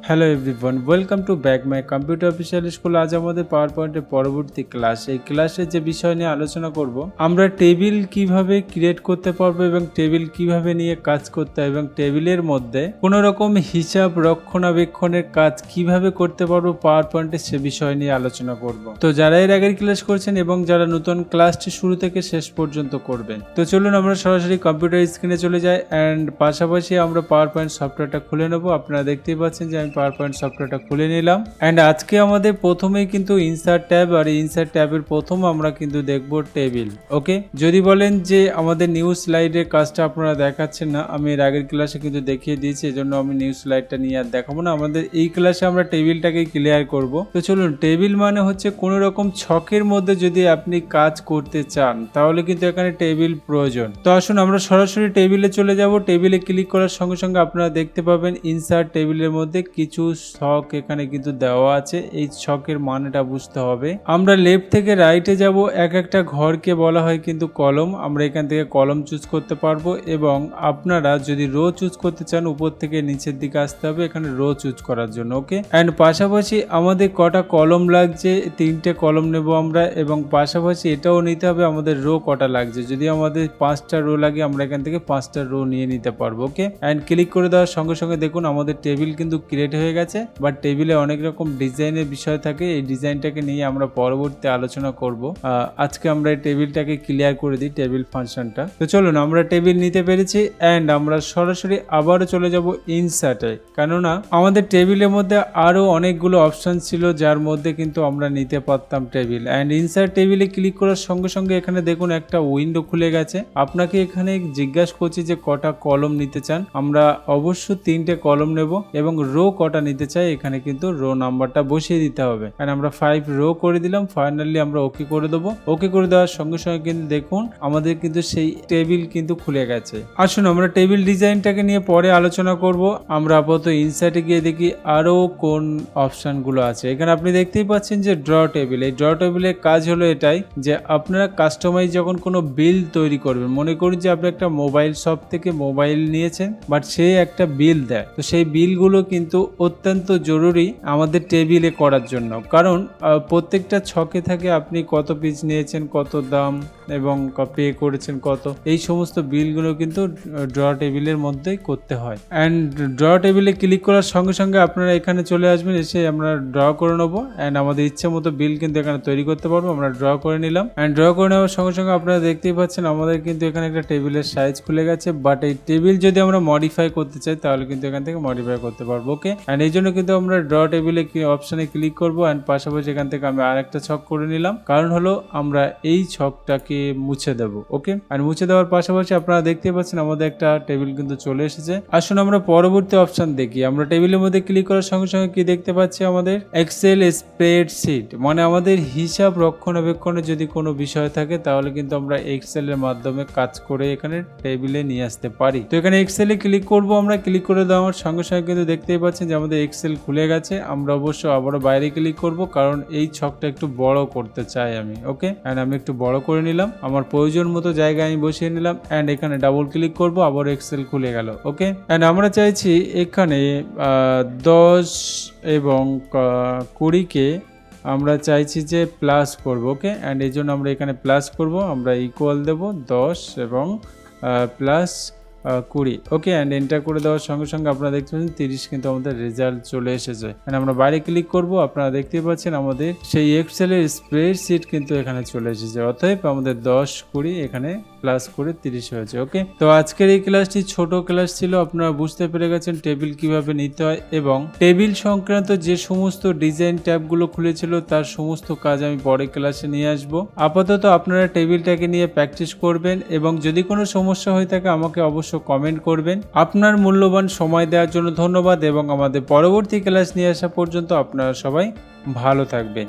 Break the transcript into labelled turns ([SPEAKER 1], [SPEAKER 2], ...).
[SPEAKER 1] Hello everyone, welcome to back my computer official school. আজ আমাদের পাওয়ার পয়েন্টের পরবর্তী ক্লাস। এই ক্লাসে যে বিষয় নিয়ে আলোচনা করব, আমরা টেবিল কিভাবে ক্রিয়েট করতে পারবো এবং টেবিল কিভাবে নিয়ে কাজ করতে হয় এবং টেবিলের মধ্যে কোনো রকম হিসাব রক্ষণাবেক্ষণের কাজ কিভাবে করতে পারবো পাওয়ার পয়েন্টে, সে বিষয় নিয়ে আলোচনা করব। তো যারা এর আগের ক্লাস করছেন এবং যারা নতুন ক্লাসটি শুরু থেকে শেষ পর্যন্ত করবেন, তো চলুন আমরা সরাসরি কম্পিউটার স্ক্রিনে চলে যাই অ্যান্ড পাশাপাশি আমরা পাওয়ার পয়েন্ট সফটওয়্যারটা খুলে নেবো। আপনারা দেখতেই পাচ্ছেন যে আমি পাওয়ার পয়েন্ট সফটওয়্যারটা খুলে নিলাম অ্যান্ড আজকে আমাদের প্রথমেই কিন্তু ইনসার্ট ট্যাব, আর ইনসার্ট ট্যাবের প্রথম আমরা কিন্তু দেখব টেবিল। ওকে, যদি বলেন যে আমাদের নিউ স্লাইডের কাজটা আপনারা দেখাচ্ছেন না, আমি এর আগের ক্লাসে কিন্তু দেখিয়ে দিয়েছি, এজন্য আমি নিউ স্লাইডটা নিয়ে আর দেখাবো না। আমাদের এই ক্লাসে আমরা টেবিলটাকে ক্লিয়ার করব। তো চলুন, টেবিল মানে হচ্ছে কোনো রকম ছকের মধ্যে যদি আপনি কাজ করতে চান তাহলে কিন্তু এখানে টেবিল প্রয়োজন। তো আসুন আমরা সরাসরি টেবিলে চলে যাব। টেবিলে ক্লিক করার সঙ্গে সঙ্গে আপনারা দেখতে পাবেন ইনসার্ট টেবিলের মধ্যে কিছু ছক এখানে কিন্তু দেওয়া আছে। এই ছকের মানেটা বুঝতে হবে। আমরা লেফট থেকে রাইটে যাব, এক একটা ঘরকে বলা হয় কিন্তু কলম। আমরা এখান থেকে কলম চুজ করতে পারবো এবং আপনারা যদি রো চুজ করতে চান উপর থেকে নিচের দিকে আসতে হবে এখানে রো চুজ করার জন্য। ওকে, অ্যান্ড পাশাপাশি আমাদের কটা কলম লাগছে, 3টে কলম নেব আমরা, এবং পাশাপাশি এটাও নিতে হবে আমাদের রো কটা লাগছে। যদি আমাদের 5টা রো লাগে আমরা এখান থেকে 5টা রো নিয়ে নিতে পারবো। ওকে, অ্যান্ড ক্লিক করে দেওয়ার সঙ্গে সঙ্গে দেখুন আমাদের টেবিল কিন্তু ক্রিয়েট হয়ে গেছে। বাট টেবিলে অনেক রকম ডিজাইনের বিষয় থাকে, এই ডিজাইনটাকে নিয়ে আমরা পরবর্তী আলোচনা করব। আজকে আমরা এই টেবিলটাকে ক্লিয়ার করে দিই, টেবিল ফাংশনটা। তো চলুন, আমরা টেবিল নিতে পেরেছি অ্যান্ড আমরা সরাসরি আবারও চলে যাব ইনসার্টে, কেননা আমাদের টেবিলের মধ্যে আরো অনেকগুলো অপশন ছিল যার মধ্যে কিন্তু আমরা নিতে পারতাম টেবিল। অ্যান্ড ইনসার্ট টেবিলে ক্লিক করার সঙ্গে সঙ্গে এখানে দেখুন একটা উইন্ডো খুলে গেছে। আপনাকে এখানে জিজ্ঞাসা করছি যে কটা কলম নিতে চান। আমরা অবশ্য 3টে কলম নেব এবং রো কটা নিতে চাই এখানে কিন্তু রো নাম্বারটা বসিয়ে দিতে হবে। আর আমরা 5 রো করে দিলাম। ফাইনালি আমরা ওকে করে দেবো। ওকে করে দেওয়ার সঙ্গে সঙ্গে কিন্তু দেখুন আমাদের কিন্তু সেই টেবিল কিন্তু খুলে গেছে। আসুন আমরা টেবিল ডিজাইনটাকে নিয়ে পরে আলোচনা করব। আমরা আপাতত ইনসার্টে গিয়ে দেখি আরো কোন অপশন গুলো আছে। এখানে আপনি দেখতেই পাচ্ছেন যে ড্র টেবিল। এই ড্র টেবিলের কাজ হলো এটাই যে আপনারা কাস্টমাইজ যখন কোনো বিল তৈরি করবেন, মনে করুন যে আপনি একটা মোবাইল শপ থেকে মোবাইল নিয়েছেন বাট সে একটা বিল দেয়, তো সেই বিলগুলো কিন্তু অত্যন্ত জরুরি আমাদের টেবিলে করার জন্য, কারণ প্রত্যেকটা ছকে থাকে আপনি কত পিস নিয়েছেন, কত দাম এবং পে করেছেন কত, এই সমস্ত বিলগুলো কিন্তু ড্র টেবিলের মধ্যেই করতে হয়। অ্যান্ড ড্র টেবিলে ক্লিক করার সঙ্গে সঙ্গে আপনারা এখানে চলে আসবেন, এসে আমরা ড্র করে নেবো অ্যান্ড আমাদের ইচ্ছে মতো বিল কিন্তু এখানে তৈরি করতে পারবো। আমরা ড্র করে নিলাম অ্যান্ড ড্র করে নেওয়ার সঙ্গে সঙ্গে আপনারা দেখতেই পাচ্ছেন আমাদের কিন্তু এখানে একটা টেবিলের সাইজ খুলে গেছে। বাট এই টেবিল যদি আমরা মডিফাই করতে চাই তাহলে কিন্তু এখান থেকে মডিফাই করতে পারবো। ওকে, অ্যান্ড এই জন্য কিন্তু আমরা ড্র টেবিলে অপশনে ক্লিক করবো অ্যান্ড পাশাপাশি এখান থেকে আমি আরেকটা ছক করে নিলাম, কারণ হলো আমরা এই ছকটাকে মুছে দেবো। ওকে, আর মুছে দেওয়ার পাশাপাশি আপনারা দেখতে পাচ্ছেন আমাদের একটা টেবিল কিন্তু চলে এসেছে। আসুন আমরা পরবর্তী অপশন দেখি। আমরা টেবিলের মধ্যে ক্লিক করার সঙ্গে সঙ্গে কি দেখতে পাচ্ছি, আমাদের এক্সেল স্প্রেডশিট, মানে আমাদের হিসাব রক্ষণাবেক্ষণে যদি কোনো বিষয় থাকে তাহলে কিন্তু আমরা এক্সেলের মাধ্যমে কাজ করে এখানে টেবিলে নিয়ে আসতে পারি। তো এখানে এক্সেলে ক্লিক করব। আমরা ক্লিক করে দেওয়ার সঙ্গে সঙ্গে কিন্তু দেখতেই পাচ্ছেন যে আমাদের এক্সেল খুলে গেছে। আমরা অবশ্য আবারও বাইরে ক্লিক করব, কারণ এই ছকটা একটু বড় করতে চাই আমি। ওকে, এন্ড আমি একটু বড় করে নিলাম, আমার প্রয়োজন মতো জায়গায় আমি বসিয়ে নিলাম এন্ড এখানে ডাবল ক্লিক করব, আবার এক্সেল খুলে গেল। ওকে, এন্ড আমরা চাইছি এখানে 10 এবং 20কে আমরা চাইছি যে প্লাস করব। ওকে, এন্ড এই জন্য আমরা এখানে প্লাস করব, আমরা ইকুয়াল দেব 10 এবং প্লাস 20। ওকে, অ্যান্ড এন্টার করে দেওয়ার সঙ্গে সঙ্গে আপনারা দেখতে পাচ্ছেন 30 কিন্তু আমাদের রেজাল্ট চলে এসেছে। আমরা বাইরে ক্লিক করব, আপনারা দেখতে পাচ্ছেন আমাদের সেই এক্সেলের স্প্রেডশিট কিন্তু এখানে চলে এসেছে। অতএব আমাদের 10, 20 এখানে প্লাস করে 30 হয়েছে। ওকে, তো আজকের এই ক্লাসটি ছোট ক্লাস ছিল। আপনারা বুঝতে পেরে গেছেন টেবিল কিভাবে নিতে হয় এবং টেবিল সংক্রান্ত যে সমস্ত ডিজাইন ট্যাবগুলো খুলেছিল তার সমস্ত কাজ আমি পরের ক্লাসে নিয়ে আসব। আপাতত আপনারা টেবিলটাকে নিয়ে প্র্যাকটিস করবেন এবং যদি কোনো সমস্যা হয়ে থাকে আমাকে অবশ্যই কমেন্ট করবেন। আপনার মূল্যবান সময় দেওয়ার জন্য ধন্যবাদ এবং আমাদের পরবর্তী ক্লাস নিয়ে আসা পর্যন্ত আপনারা সবাই ভালো থাকবেন।